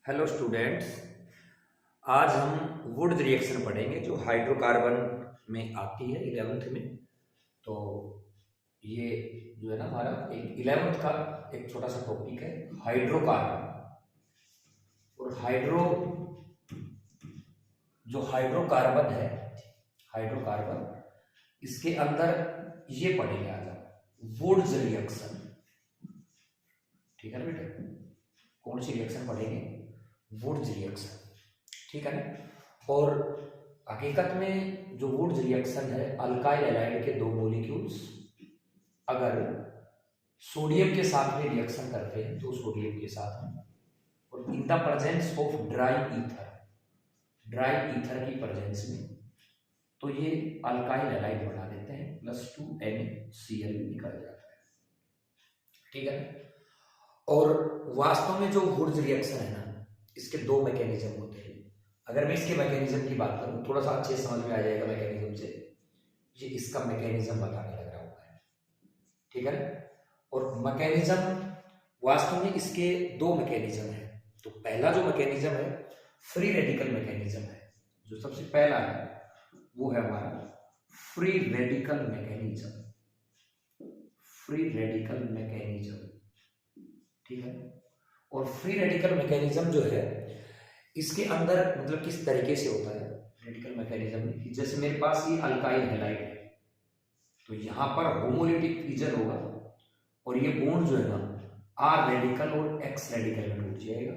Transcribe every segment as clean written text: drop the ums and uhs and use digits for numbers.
Hello students. आज हम Wurtz reaction पढ़ेंगे जो हाइड्रोकार्बन में आती है 11th में। तो ये जो है ना हमारा एक 11th का एक छोटा सा टॉपिक है हाइड्रोकार्बन। और जो हाइड्रोकार्बन है, हाइड्रोकार्बन इसके अंदर ये पढ़ेंगे आज हम वुड्स रिएक्शन। ठीक है ना बेटा, कौन सी रिएक्शन पढ़ेंगे? वुड्स रिएक्शन, ठीक है ना। और हकीकत में जो वुड्स रिएक्शन है, अल्काइल हैलाइड के दो मॉलिक्यूल्स अगर सोडियम के साथ में रिएक्शन करते हैं तो सोडियम के साथ में, और in the presence of dry ether की प्रेजेंस में, तो ये अल्काइल हैलाइड बना देते हैं, +2 NaCl निकल जाता है। ठीक है। और वास्तव में जो वुड्स रिएक्शन है ना, इसके दो मैकेनिज्म होते हैं। अगर मैं इसके मैकेनिज्म की बात करूं, थोड़ा सा अच्छे समझ में आ जाएगा मैकेनिज्म से। ये इसका मैकेनिज्म बताने लग रहा हूं मैं, ठीक है। और मैकेनिज्म वास्तव में इसके दो मैकेनिज्म है। तो पहला जो मैकेनिज्म है फ्री रेडिकल मैकेनिज्म है। जो सबसे पहला है वो है हमारा free radical mechanism, free radical mechanism, ठीक है। और फ्री रेडिकल मैकेनिज्म जो है, इसके अंदर मतलब किस तरीके से होता है रेडिकल मैकेनिज्म में, जैसे मेरे पास ये अल्काइल हैलाइड है, तो यहां पर होमोलिटिक रीजन होगा और ये बॉन्ड जो है ना R रेडिकल और X रेडिकल में टूट जाएगा।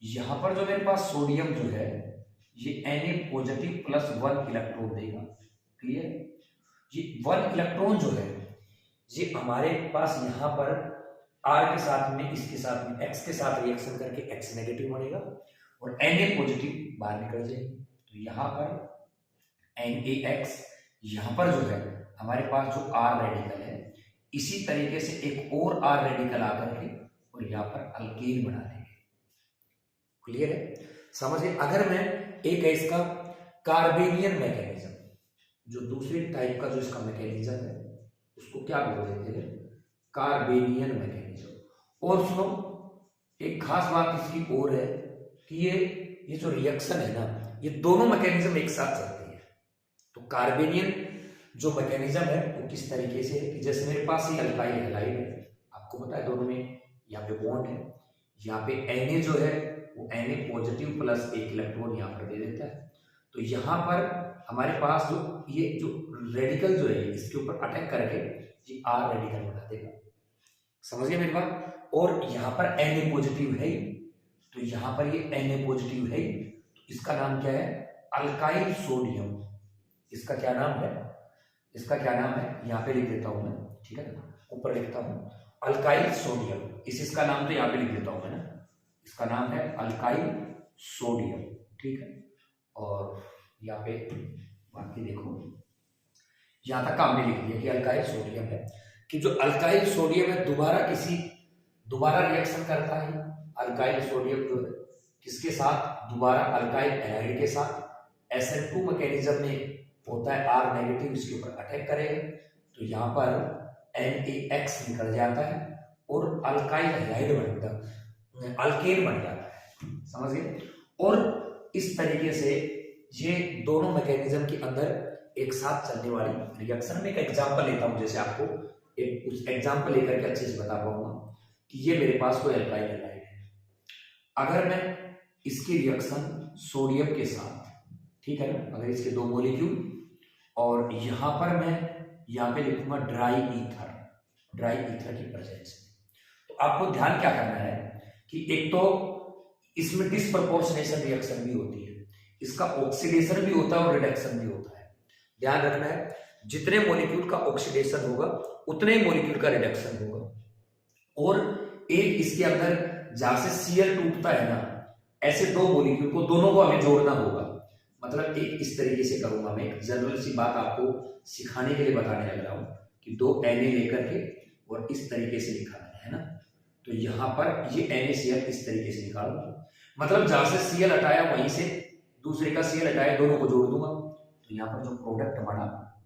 यहां पर जो मेरे पास सोडियम जो है ये Na पॉजिटिव +1 इलेक्ट्रॉन देगा। क्लियर? ये 1 इलेक्ट्रॉन जो है ये हमारे पास यहां पर R के साथ में, इसके साथ में, X के साथ रिएक्शन करके X नेगेटिव बनेगा और Na पॉजिटिव बाहर निकल जाएगी। तो यहाँ पर NaX, यहाँ पर जो है हमारे पास जो R रेडिकल है, इसी तरीके से एक और R रेडिकल आकर के और यहाँ पर अल्केन बना देंगे। क्लियर है? समझिए, अगर मैं एक है इसका कार्बेनियन मैकेनिज्म, जो दूसरे टाइप का जो इसका मैकेनिज्म है उसको क्या बोल देते हैं? कार्बेनियन मैकेनिज्म। और सुनो, एक खास बात इसकी और है कि ये जो रिएक्शन है ना, ये दोनों मैकेनिज्म एक साथ चलती है। तो कार्बेनियन जो मैकेनिज्म है वो किस तरीके से है कि जैसे मेरे पास ये अल्काइल हैलाइड है, आपको पता है दोनों में यहाँ पे बॉन्ड है, यहाँ पे Na जो है वो Na पॉजिटिव +1 इलेक्ट्रॉन यहाँ पर दे देता है। तो यहाँ पर हमारे पास जो ये जो रेडिकल जो है इसके ऊपर अटैक करके ये R रेडिकल बना देगा। समझ गए मेरी बात? और यहाँ पर Na पॉजिटिव है, तो यहाँ पर ये Na पॉजिटिव है, तो इसका नाम क्या है? Alkyl sodium. इसका क्या नाम है? इसका क्या नाम है यहाँ पे लिख देता हूं मैं, ठीक है। ऊपर लिखता हूं अल्काइल सोडियम। इसका नाम तो यहाँ पे लिख देता हूं मैं ना, इसका नाम है अल्काइल सोडियम, ठीक है। और यहाँ पे बाकी देखो, यहाँ तक काम में लिख दिया कि अल्काइल सोडियम है, कि जो अल्काइल सोडियम है दोबारा रिएक्शन करता है। अल्काइल सोडियम जो है किसके साथ? दोबारा अल्काइल हैलाइड के साथ। SN2 मैकेनिज्म में होता है R नेगेटिव, इसके ऊपर अटैक करेगा तो यहाँ पर NaX निकल जाता है और अल्काइल हैलाइड बनता है, अल्केन बन जाता है। समझ गए? और इस तरीके से ये दोनों मैकेनिज्म के अंदर एक साथ चलने वाली रिएक्शन में एक एग्जांपल लेता हूं, जैसे आपको एक उस एग्जांपल लेकर के अच्छे से बता पाऊंगा कि ये मेरे पास कोई अल्काइल हैलाइड है। अगर मैं इसकी रिएक्शन सोडियम के साथ, ठीक है ना, अगर इसके दो मॉलिक्यूल, और यहां पर मैं यहाँ पे लिखूंगा ड्राई ईथर की प्रेजेंस में, तो आपको ध्यान क्या करना है कि एक तो इसमें डिस्प्रपोर्शनेशन रिएक्शन भी होती है, इसका ऑक्सीडेशन भी होता है और रिडक्शन भी होता है। ध्यान रखना है, जितने मॉलिक्यूल का ऑक्सीडेशन होगा उतने ही मॉलिक्यूल का रिडक्शन होगा। और एक इसके अंदर जहां से Cl टूटता है ना, ऐसे दो मॉलिक्यूल को, दोनों को हमें जोड़ना होगा। मतलब एक इस तरीके से करूंगा मैं, एक जनरल सी बात आपको सिखाने के लिए बताने लग रहा हूं कि दो Na लेकर के और इस तरीके से निकालना है ना, तो यहाँ पर ये NaCl इस तरीके से निकालूंगा। मतलब जहां से Cl हटाया वहीं से दूसरे का Cl हटाया, दोनों को जोड़ दूंगा, तो यहाँ पर जो प्रोडक्ट बना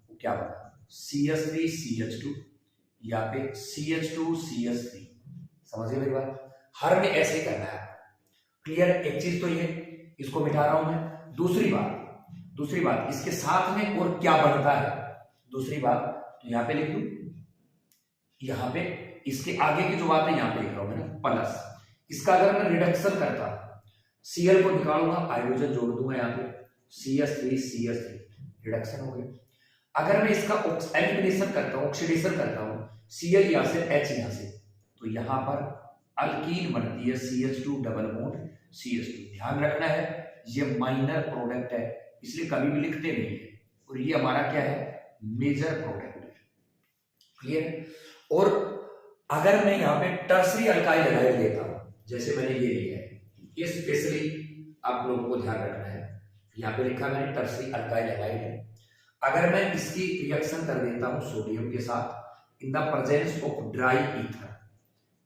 वो क्या बना? CH3CH2, यहाँ पे CH2CH3। समझिए मेरी बात? हर में ऐसे करना है। क्लियर? एक चीज तो ये, इसको मिटा रहा हूं मैं। दूसरी बात इसके साथ में और क्या बनता है, दूसरी बात तो यहां पे लिख दूं, यहां पे इसके आगे की जो बात है यहां पे लिख रहा हूं ना, प्लस इसका अगर मैं रिडक्शन करता, Cl को निकालूंगा, हाइड्रोजन जोड़ दूंगा यहाँ पे, CH3 रिडक्शन हो गया। अगर मैं इसका एलिमिनेशन करता हूं, ऑक्सीडेशन करता हूं, Cl यहां से, H यहां से, तो यहां पर अल्कीन बनती है CH2 डबल बॉन्ड CH2। ध्यान रखना है ये माइनर प्रोडक्ट है, इसलिए कभी भी लिखते नहीं है, और ये हमारा क्या है, मेजर प्रोडक्ट है। क्लियर? और अगर मैं यहाँ पे टर्सरी अल्काइल हैलाइड लेता हूं, जैसे मैंने ये लिया है, ये स्पेशली आप लोगों को ध्यान रखना है, यहाँ पे लिखा मैंने टर्सरी अल्काइल हैलाइड है। अगर मैं इसकी रिएक्शन कर देता हूं सोडियम के साथ in the presence of dry ether,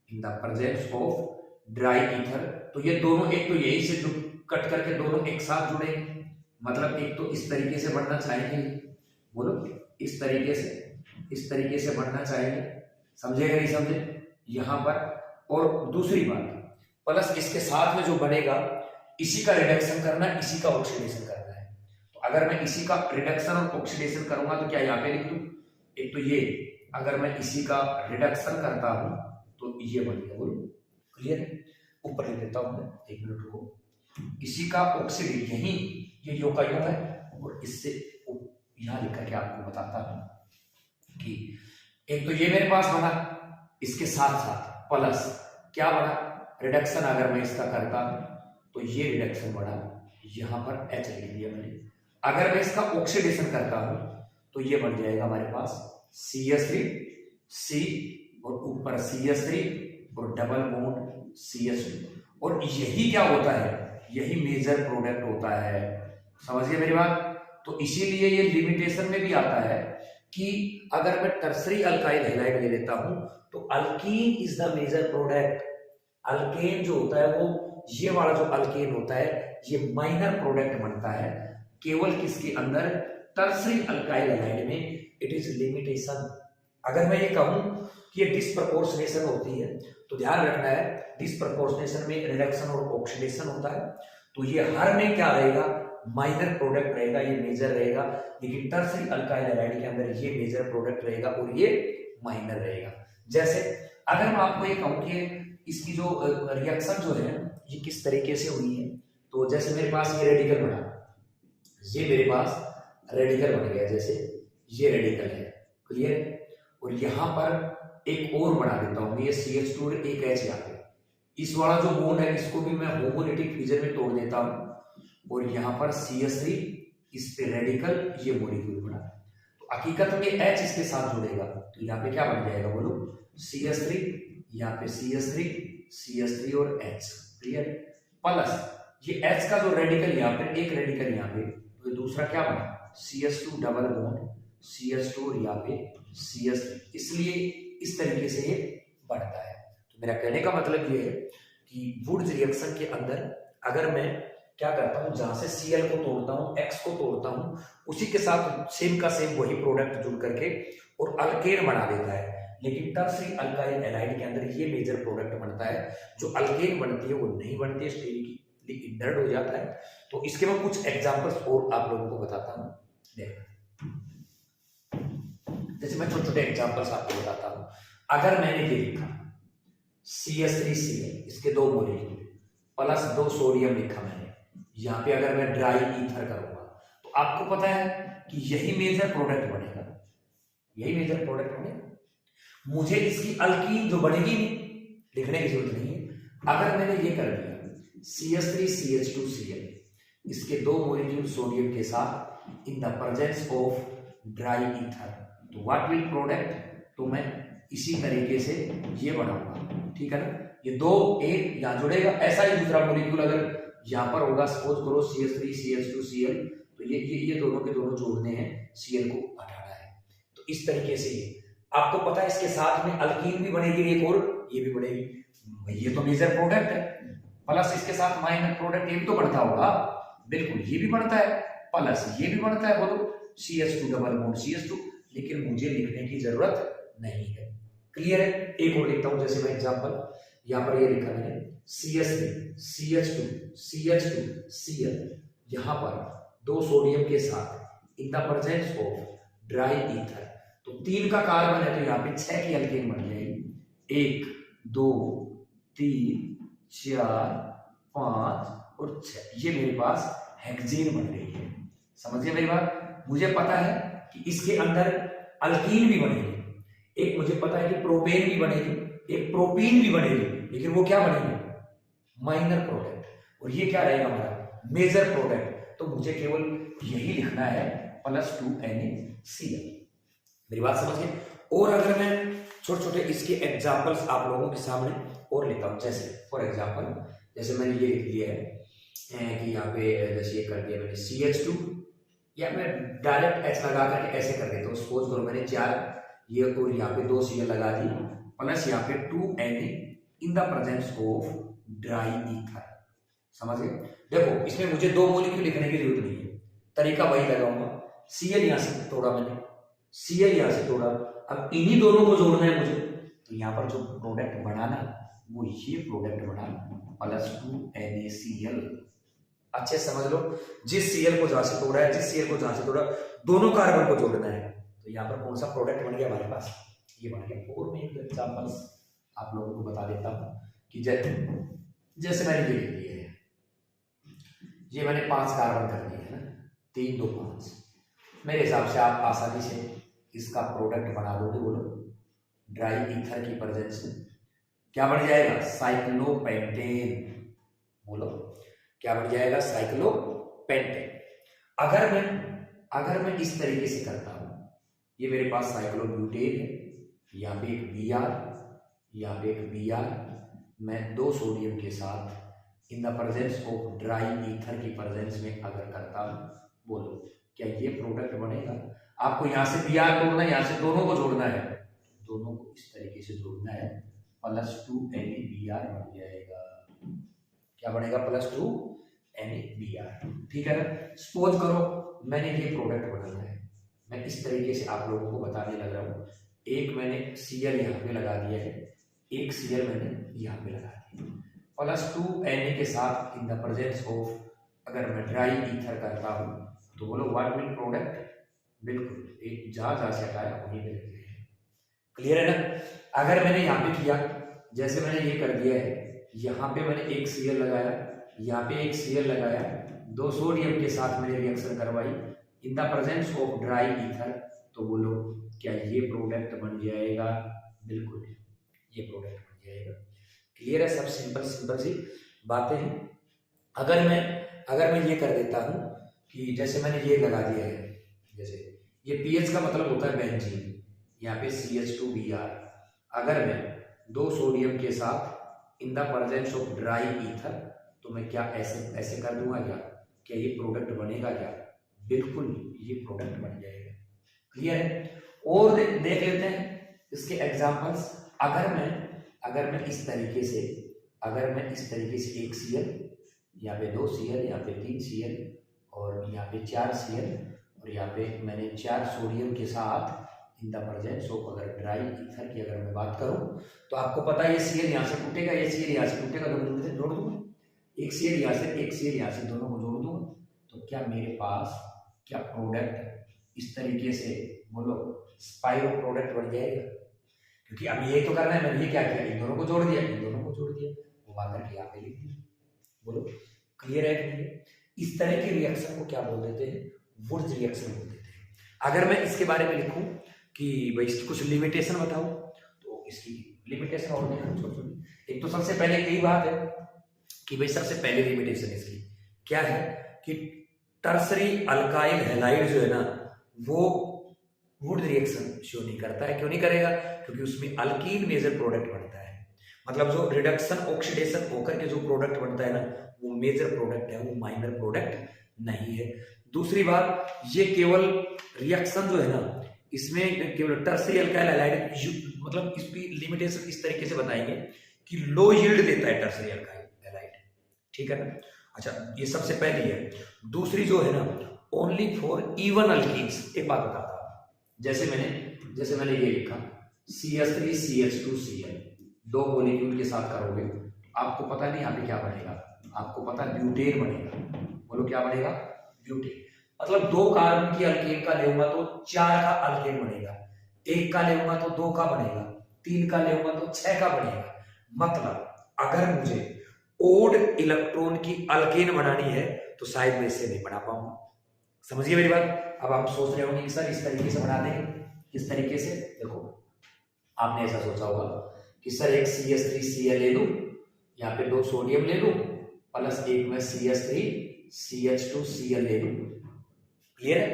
in the presence of dry ether, तो ये दोनों एक तो यही से जो कट करके दोनों एक साथ जुड़ेंगे, मतलब एक तो इस तरीके से बढ़ना चाहेंगे, बोलो इस तरीके से बढ़ना चाहेंगे, समझेगा नहीं समझे यहां पर। और दूसरी बात प्लस इसके साथ में जो बनेगा इसी का रिडक्शन करना है, इसी का ऑक्सीडेशन करना है। तो अगर मैं इसी का रिडक्शन और ऑक्सीडेशन करूंगा तो क्या यहाँ पे लिख दूं, एक तो ये, अगर मैं इसी का रिडक्शन करता हूं तो ये बन गया, बोलो क्लियर है? ऊपर लिख देता हूं मैं, एक मिनट रुको, इसी का ऑक्सीडेट, यही ये यो का यो है, और इससे यहां लिख करके आपको बताता हूं कि एक तो ये मेरे पास बना, इसके साथ साथ प्लस क्या बना, रिडक्शन अगर मैं इसका करता तो ये रिडक्शन बढ़ा, यहां पर H लिख दिया मैंने। अगर मैं इसका ऑक्सीडेशन करता हूं तो ये बन जाएगा हमारे पास CH3 C और ऊपर CH3 और डबल बॉन्ड CH2, और यही क्या होता है, यही मेजर प्रोडक्ट होता है। समझ गए मेरी बात? तो इसीलिए ये लिमिटेशन में भी आता है कि अगर मैं टर्सरी अल्काइल हैलाइड ले लेता हूं तो alkene is the major product. Alkane जो होता है वो, ये वाला जो अल्केन होता है ये माइनर प्रोडक्ट बनता है, केवल किसके अंदर, टर्सरी अल्काइल हैलाइड में। It is limitation. अगर मैं ये कहूं कि ये डिस्प्रपोर्शनेशन होती है तो ध्यान रखना है, डिस्प्रपोर्शनेशन में रिडक्शन और ऑक्सीडेशन होता है, तो ये हर में क्या रहेगा, माइनर प्रोडक्ट रहेगा, ये मेजर रहेगा। लेकिन टर्सरी अल्काइल हैलाइड के अंदर ये मेजर प्रोडक्ट रहेगा और ये माइनर रहेगा। जैसे अगर मैं आपको ये कहूं कि इसकी जो रिएक्शन जो है ये किस तरीके से हुई है, तो जैसे मेरे पास ये रेडिकल बना, ये मेरे पास रेडिकल बन गया, जैसे ये रेडिकल है, क्लियर? और यहां पर एक और बना देता हूं, ये CH2 और एक H यहाँ पे, इस वाला जो बॉन्ड है इसको भी मैं होमोलिटिक फिजन में तोड़ देता हूं, और यहाँ पर CH3, इस पे रेडिकल, ये मॉलिक्यूल बना। तो हकीकत में H इसके साथ जुड़ेगा तो यहाँ पे क्या बन जाएगा, बोलो CH3, यहाँ पे CH3 और H, क्लियर? प्लस ये H का जो रेडिकल यहाँ पे, एक रेडिकल यहाँ पे, तो दूसरा क्या बना, CH2 डबल बॉन्ड CH2 और यहाँ पे CH3, इसलिए इस तरीके से ये बढ़ता है। तो मेरा कहने का मतलब ये है कि वुड्स रिएक्शन के अंदर अगर मैं क्या करता हूं, जहां से Cl को तोड़ता हूं, X को तोड़ता हूं, उसी के साथ सेम का सेम वही प्रोडक्ट जुड़ करके और अल्केन बना देता है। लेकिन टर्सरी अल्काइल हैलाइड के अंदर ये मेजर प्रोडक्ट बनता है, जो अल्केन बनती है वो नहीं बनती है, स्टेरिकली इनर्ट हो जाता है। तो इसके मैं कुछ एग्जांपल्स और आप लोगों को बताता हूं। देखो जैसे मैं छोटे छोटे एग्जांपल्स आपको बताता हूं। अगर मैंने ये लिखा CH3Cl, इसके दो मॉलिक्यूल प्लस 2 सोडियम लिखा मैंने, यहाँ पे अगर मैं ड्राई ईथर करूंगा तो आपको पता है कि यही मेजर प्रोडक्ट बनेगा, यही मेजर प्रोडक्ट बनेगा। मुझे इसकी अल्कीन जो बनेगी नहीं लिखने की जरूरत नहीं है। अगर मैंने ये कर दिया CH3CH2Cl, इसके दो मॉलिक्यूल सोडियम के साथ in the presence of dry ether, तो व्हाट विल प्रोडक्ट, तो मैं इसी तरीके से ये बनाऊंगा, ठीक है ना? ये दो एक यहां जुड़ेगा, ऐसा ही दूसरा मॉलिक्यूल अगर यहां पर होगा, सपोज करो CH3CH2Cl, तो ये दोनों के दोनों जोड़ने हैं, Cl को हटाना है। तो इस तरीके से ये आपको पता है, इसके साथ में अल्कीन भी बनेगी एक और ये भी बनेगी, ये तो मेजर प्रोडक्ट है। प्लस इसके साथ माइनर प्रोडक्ट ये भी तो बनता होगा, बिल्कुल ये भी बनता है, प्लस ये भी बनता है, बोलो CH2 डबल बॉन्ड CH2, लेकिन मुझे लिखने की जरूरत नहीं है, क्लियर है? एक और लिखता हूं, जैसे मैं एग्जांपल, यहाँ पर ये लिखा मैंने CH3 CH2 CH2 Cl, यहाँ पर 2 सोडियम के साथ in the presence of dry ether, तो 3 का कार्बन है तो यहाँ पे 6 की अल्केन बन जाएगी। 1 2 3 4 5 और 6, ये मेरे पास हेक्सेन बन रही है। समझिए मेरी बात, मुझे पता है कि इसके अंदर अल्कीन भी बनेगी, एक मुझे पता है कि प्रोपेन भी बनेगी, एक प्रोपीन भी बनेगी, लेकिन वो क्या बनेगी? माइनर प्रोडक्ट, और ये क्या रहेगा हमारा? Major product. तो मुझे केवल यही लिखना है +2NaCl। मेरी बात समझिए। और अगर मैं छोटे छोटे इसके एग्जांपल्स आप लोगों के सामने और लेता हूं, जैसे फॉर एग्जांपल जैसे मैंने ये लिख लिया है कि यहाँ पे जैसे ये कर दिया मैंने CH2, या मैं डायरेक्ट H लगा करके ऐसे कर देता हूँ। सपोज करो मैंने 4 ये और यहाँ पे 2 Cl लगा दी, प्लस यहाँ पे 2Na in the presence of dry ether. समझिए, देखो इसमें मुझे 2 मॉलिक्यूल लिखने की जरूरत नहीं है, तरीका वही लगाऊंगा। Cl यहाँ से तोड़ा मैंने, Cl यहाँ से तोड़ा, अब इन्हीं दोनों को जोड़ना है मुझे, तो यहाँ पर जो प्रोडक्ट बनाना वो ये प्रोडक्ट बना +2NaCl। अच्छे समझ लो, जिस Cl को जहां से तोड़ा है, जिस Cl को जहां से तोड़ा, दोनों कार्बन को जोड़ना है, तो यहाँ पर कौन सा प्रोडक्ट बन गया हमारे पास? ये बन गया। और मैं एक एग्जांपल्स आप लोगों को बता देता हूँ कि जैसे मैंने ये लिख दिया है, ये मैंने 5 कार्बन कर दिए है ना, 3 2 5। मेरे हिसाब से आप आसानी से इसका प्रोडक्ट बना दोगे। बोलो, ड्राई ईथर की प्रेजेंस में क्या बन जाएगा? साइक्लोपेंटेन। बोलो क्या बन जाएगा? साइक्लोपेंटेन। अगर मैं इस तरीके से करता हूं, ये मेरे पास साइक्लोब्यूटेन है, यहाँ पे एक Br, यहाँ पे एक Br, मैं 2 सोडियम के साथ in the presence of dry ether की प्रेजेंस में अगर करता हूं, बोलो क्या ये प्रोडक्ट बनेगा? आपको यहाँ से Br तोड़ना है, यहाँ से दोनों को जोड़ना है, दोनों को इस तरीके से जोड़ना है, +2NaBr बन जाएगा। क्या बनेगा? +2NaBr। ठीक है ना। सपोज करो मैंने ये प्रोडक्ट बनाना है, मैं इस तरीके से आप लोगों को बताने लग रहा हूँ। एक मैंने Cl यहाँ पे लगा दिया है, एक Cl मैंने यहाँ पे लगा दिया, +2Na के साथ इन द प्रेजेंस ऑफ अगर मैं ड्राई ईथर करता हूँ, तो बोलो व्हाट विल प्रोडक्ट? बिल्कुल एक जहां से हटाया वहीं पे लग जाएगा। क्लियर है ना। अगर मैंने यहाँ पे किया, जैसे मैंने ये कर दिया है, यहाँ पे मैंने एक Cl लगाया, यहाँ पे एक Cl लगाया, 2 सोडियम के साथ मैंने रिएक्शन करवाई in the presence of dry ether, तो बोलो क्या ये प्रोडक्ट बन जाएगा? बिल्कुल ये प्रोडक्ट बन जाएगा। क्लियर है। सब सिंपल सी बातें हैं। अगर मैं ये कर देता हूँ कि जैसे मैंने ये लगा दिया है, जैसे ये पीएच का मतलब होता है बेंजीन, यहाँ पे CH2Br, अगर मैं 2 सोडियम के साथ in the presence of dry ether, तो मैं क्या ऐसे कर दूंगा क्या ये प्रोडक्ट बनेगा? क्या बिल्कुल ये प्रोडक्ट बन जाएगा। क्लियर है। और देख लेते हैं इसके एग्जांपल्स। अगर मैं इस तरीके से एक Cl, यहाँ पे 2 Cl, यहाँ पे 3 Cl और यहाँ पे 4 Cl, और यहाँ पे मैंने 4 सोडियम के साथ इन द प्रेजेंस ऑफ अगर ड्राई ईथर की अगर मैं बात करूं, तो आपको पता है ये Cl यहाँ से टूटेगा, ये Cl यहाँ से टूटेगा, दोनों से जोड़ दूंगा, एक Cl यहाँ से दोनों को जोड़ दूंगा, तो क्या मेरे पास क्या प्रोडक्ट इस तरीके से बोलो स्पाइरो प्रोडक्ट बन जाएगा? क्योंकि अब ये तो करना है, मैंने ये क्या किया, इन दोनों को जोड़ दिया, वो आकर के यहाँ पे लिख दिया। बोलो क्लियर है कि नहीं? इस तरह के रिएक्शन को क्या बोल देते हैं? वुर्ज रिएक्शन बोल देते हैं। अगर मैं इसके बारे में लिखूं कि भाई इसकी कुछ लिमिटेशन बताओ, तो इसकी लिमिटेशन और नहीं, एक तो सबसे पहले यही बात है कि भाई सबसे पहले लिमिटेशन इसकी क्या है कि टर्सरी अल्काइल हैलाइड जो है ना, वो वुड रिएक्शन शो नहीं करता है। क्यों नहीं करेगा? क्योंकि उसमें अल्कीन मेजर प्रोडक्ट बनता है, मतलब जो रिडक्शन ऑक्सीडेशन होकर के जो प्रोडक्ट बनता है ना, वो मेजर प्रोडक्ट है, वो माइनर प्रोडक्ट नहीं है। दूसरी बात, ये केवल रिएक्शन जो है ना, इसमें केवल टर्सरी अल्काइल हैलाइड, मतलब इसकी लिमिटेशन इस तरीके से बताएंगे कि लो यील्ड देता है टर्सरी अल्काइल हैलाइड। ठीक है ना। अच्छा, ये सबसे पहली है। दूसरी जो है ना, ओनली फॉर इवन अल्कीन्स। एक बात बताता हूं, जैसे मैंने ये लिखा CH3CH2Cl, दो मॉलिक्यूल के साथ करोगे तो आपको पता नहीं यहाँ पे क्या बनेगा, आपको पता ब्यूटेन बनेगा। बोलो क्या बनेगा? ब्यूटेन। मतलब 2 कार्बन की अल्केन का लेऊंगा तो 4 का अल्केन बनेगा, 1 का लेऊंगा तो 2 का बनेगा, 3 का लेऊंगा तो 6 का बनेगा। मतलब अगर मुझे ओड इलेक्ट्रॉन की अल्केन बनानी है तो शायद मैं इससे नहीं बना पाऊंगा। समझिए मेरी बात। अब आप सोच रहे होंगे कि सर इस तरीके से बना देंगे, किस तरीके से? देखो आपने ऐसा सोचा होगा कि सर एक CH3Cl ले लूं, यहाँ पे 2 सोडियम ले लूं, प्लस एक में CH3CH2Cl ले लूं। क्लियर है?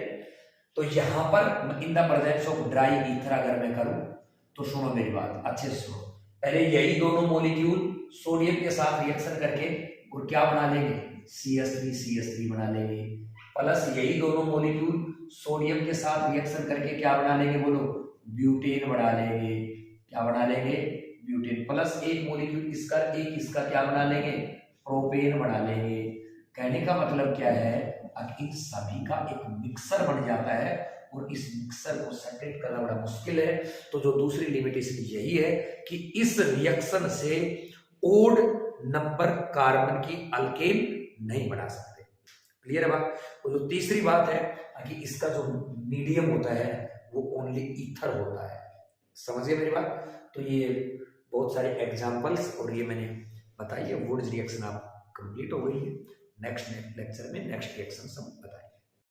तो यहां पर in the presence of dry ether अगर मैं करूं तो सुनो मेरी बात अच्छे से सुनो। पहले यही दोनों मॉलिक्यूल सोडियम के साथ रिएक्शन करके और क्या बना लेंगे? CH3CH3 बना लेंगे। प्लस यही दोनों मॉलिक्यूल सोडियम के साथ रिएक्शन करके क्या बना लेंगे? बोलो ब्यूटेन बना लेंगे। क्या बना लेंगे? ब्यूटेन। प्लस एक मॉलिक्यूल इसका एक इसका क्या बना लेंगे? प्रोपेन बना लेंगे। कहने का मतलब क्या है? इन सभी का एक मिक्सर बन जाता है और इस मिक्सर को सेपरेट करना बड़ा मुश्किल है। तो जो दूसरी लिमिटेशन यही है कि इस रिएक्शन से ओड नंबर कार्बन की अल्केन नहीं बना सकते। क्लियर है बात? और जो तीसरी बात है कि इसका जो मीडियम होता है वो ओनली ईथर होता है। समझिए मेरी बात। तो ये बहुत सारे एग्जांपल्स और ये मैंने बताई है। वुड्स रिएक्शन आप कंप्लीट हो गई है। नेक्स्ट लेक्चर में नेक्स्ट रिएक्शन हम बताएंगे।